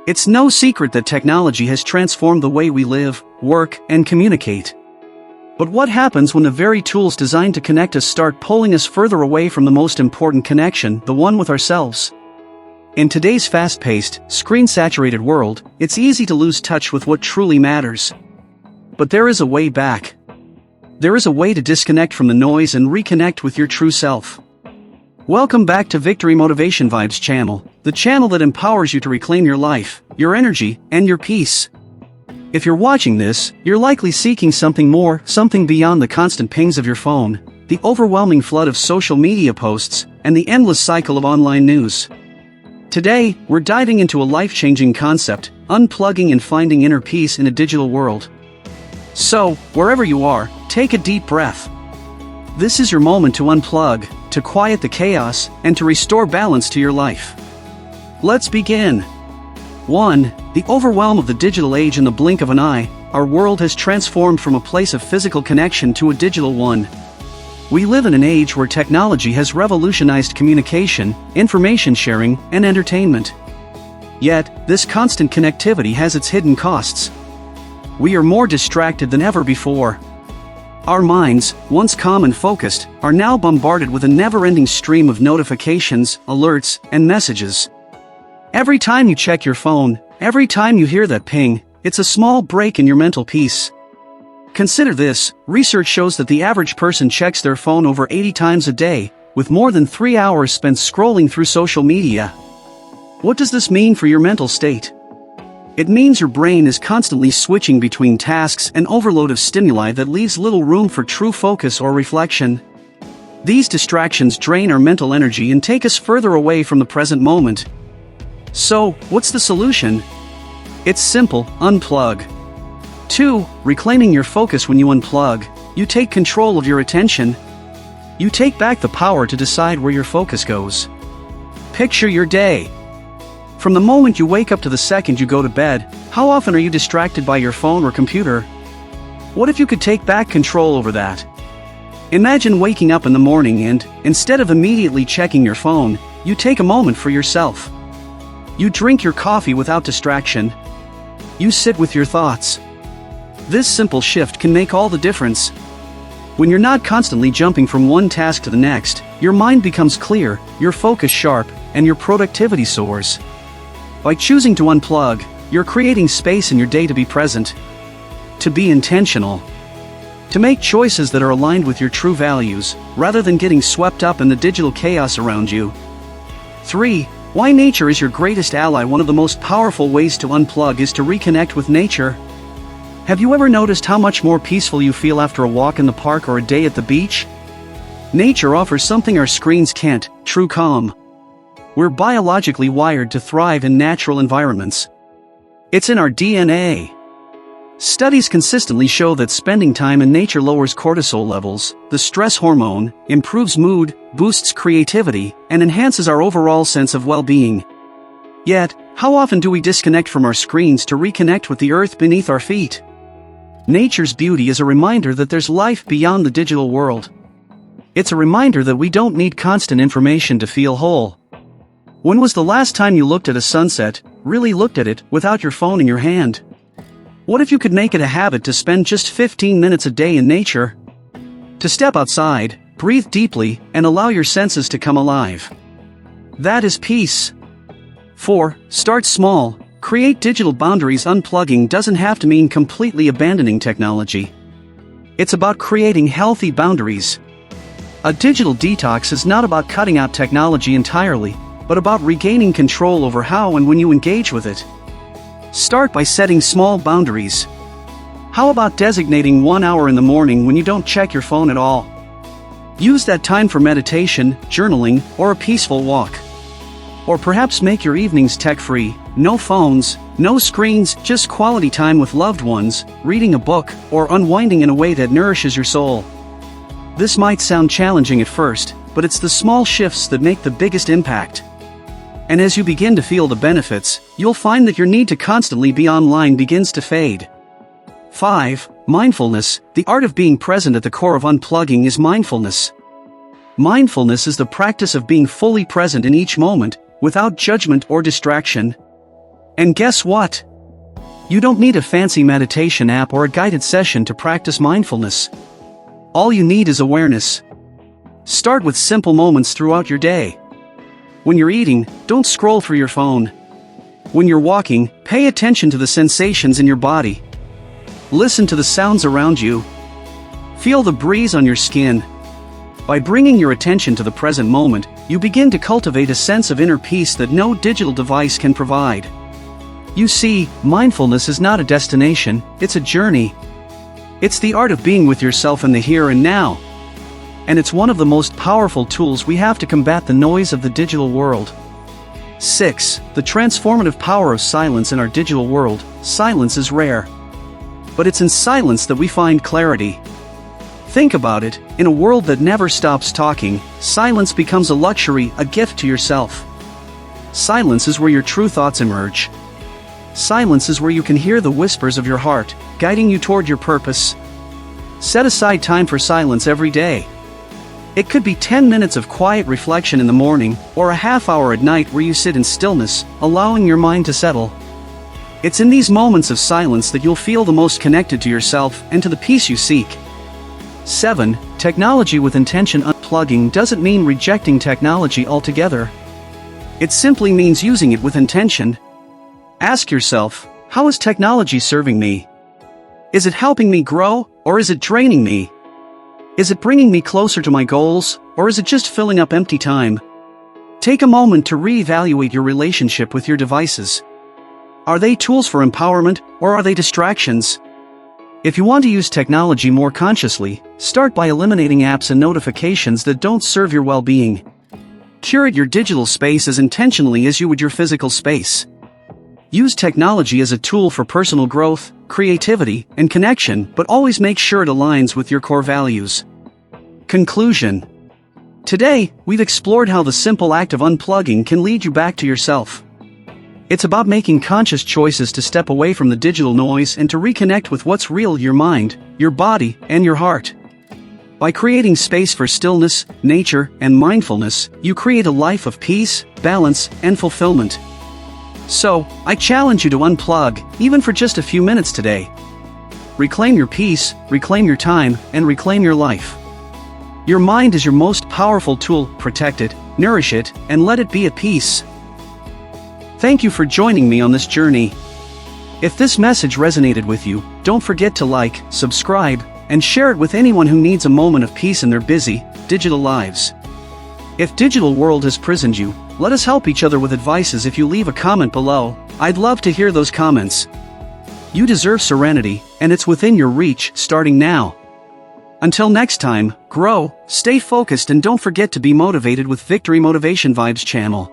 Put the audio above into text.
It's no secret that technology has transformed the way we live, work, and communicate. But what happens when the very tools designed to connect us start pulling us further away from the most important connection, the one with ourselves? In today's fast-paced, screen-saturated world, it's easy to lose touch with what truly matters. But there is a way back. There is a way to disconnect from the noise and reconnect with your true self. Welcome back to Victory Motivation Vibes channel, the channel that empowers you to reclaim your life, your energy, and your peace. If you're watching this, you're likely seeking something more, something beyond the constant pings of your phone, the overwhelming flood of social media posts, and the endless cycle of online news. Today, we're diving into a life-changing concept, unplugging and finding inner peace in a digital world. So, wherever you are, take a deep breath. This is your moment to unplug, to quiet the chaos, and to restore balance to your life. Let's begin. 1. The overwhelm of the digital age. In the blink of an eye, our world has transformed from a place of physical connection to a digital one. We live in an age where technology has revolutionized communication, information sharing, and entertainment. Yet, this constant connectivity has its hidden costs. We are more distracted than ever before. Our minds, once calm and focused, are now bombarded with a never-ending stream of notifications, alerts, and messages. Every time you check your phone, every time you hear that ping, it's a small break in your mental peace. Consider this: research shows that the average person checks their phone over 80 times a day, with more than 3 hours spent scrolling through social media. What does this mean for your mental state? It means your brain is constantly switching between tasks and overload of stimuli that leaves little room for true focus or reflection. These distractions drain our mental energy and take us further away from the present moment. So, what's the solution? It's simple: unplug. 2. Reclaiming your focus. When you unplug, you take control of your attention. You take back the power to decide where your focus goes. Picture your day. From the moment you wake up to the second you go to bed, how often are you distracted by your phone or computer? What if you could take back control over that? Imagine waking up in the morning and, instead of immediately checking your phone, you take a moment for yourself. You drink your coffee without distraction. You sit with your thoughts. This simple shift can make all the difference. When you're not constantly jumping from one task to the next, your mind becomes clear, your focus sharp, and your productivity soars. By choosing to unplug, you're creating space in your day to be present, to be intentional, to make choices that are aligned with your true values, rather than getting swept up in the digital chaos around you. 3. Why nature is your greatest ally. One of the most powerful ways to unplug is to reconnect with nature. Have you ever noticed how much more peaceful you feel after a walk in the park or a day at the beach? Nature offers something our screens can't: true calm. We're biologically wired to thrive in natural environments. It's in our DNA. Studies consistently show that spending time in nature lowers cortisol levels, the stress hormone, improves mood, boosts creativity, and enhances our overall sense of well-being. Yet, how often do we disconnect from our screens to reconnect with the earth beneath our feet? Nature's beauty is a reminder that there's life beyond the digital world. It's a reminder that we don't need constant information to feel whole. When was the last time you looked at a sunset, really looked at it, without your phone in your hand? What if you could make it a habit to spend just 15 minutes a day in nature? To step outside, breathe deeply, and allow your senses to come alive. That is peace. 4. Start small. Create digital boundaries. Unplugging doesn't have to mean completely abandoning technology. It's about creating healthy boundaries. A digital detox is not about cutting out technology entirely, but about regaining control over how and when you engage with it. Start by setting small boundaries. How about designating 1 hour in the morning when you don't check your phone at all? Use that time for meditation, journaling, or a peaceful walk. Or perhaps make your evenings tech-free: no phones, no screens, just quality time with loved ones, reading a book, or unwinding in a way that nourishes your soul. This might sound challenging at first, but it's the small shifts that make the biggest impact. And as you begin to feel the benefits, you'll find that your need to constantly be online begins to fade. 5. Mindfulness. The art of being present. At the core of unplugging is mindfulness. Mindfulness is the practice of being fully present in each moment, without judgment or distraction. And guess what? You don't need a fancy meditation app or a guided session to practice mindfulness. All you need is awareness. Start with simple moments throughout your day. When you're eating, don't scroll through your phone. When you're walking, pay attention to the sensations in your body. Listen to the sounds around you. Feel the breeze on your skin. By bringing your attention to the present moment, you begin to cultivate a sense of inner peace that no digital device can provide. You see, mindfulness is not a destination, it's a journey. It's the art of being with yourself in the here and now. And it's one of the most powerful tools we have to combat the noise of the digital world. 6. The transformative power of silence in our digital world. Silence is rare. But it's in silence that we find clarity. Think about it, in a world that never stops talking, silence becomes a luxury, a gift to yourself. Silence is where your true thoughts emerge. Silence is where you can hear the whispers of your heart, guiding you toward your purpose. Set aside time for silence every day. It could be 10 minutes of quiet reflection in the morning, or a half hour at night where you sit in stillness, allowing your mind to settle. It's in these moments of silence that you'll feel the most connected to yourself and to the peace you seek. 7. Technology with intention. Unplugging doesn't mean rejecting technology altogether. It simply means using it with intention. Ask yourself, how is technology serving me? Is it helping me grow, or is it draining me? Is it bringing me closer to my goals, or is it just filling up empty time? Take a moment to reevaluate your relationship with your devices. Are they tools for empowerment, or are they distractions? If you want to use technology more consciously, start by eliminating apps and notifications that don't serve your well-being. Curate your digital space as intentionally as you would your physical space. Use technology as a tool for personal growth, creativity, and connection, but always make sure it aligns with your core values. Conclusion. Today, we've explored how the simple act of unplugging can lead you back to yourself. It's about making conscious choices to step away from the digital noise and to reconnect with what's real: your mind, your body, and your heart. By creating space for stillness, nature, and mindfulness, you create a life of peace, balance, and fulfillment. So, I challenge you to unplug, even for just a few minutes today. Reclaim your peace, reclaim your time, and reclaim your life. Your mind is your most powerful tool. Protect it, nourish it, and let it be at peace. Thank you for joining me on this journey. If this message resonated with you, don't forget to like, subscribe, and share it with anyone who needs a moment of peace in their busy, digital lives. If digital world has prisoned you, let us help each other with advices. If you leave a comment below, I'd love to hear those comments. You deserve serenity, and it's within your reach, starting now. Until next time, grow, stay focused, and don't forget to be motivated with Victory Motivation Vibes channel.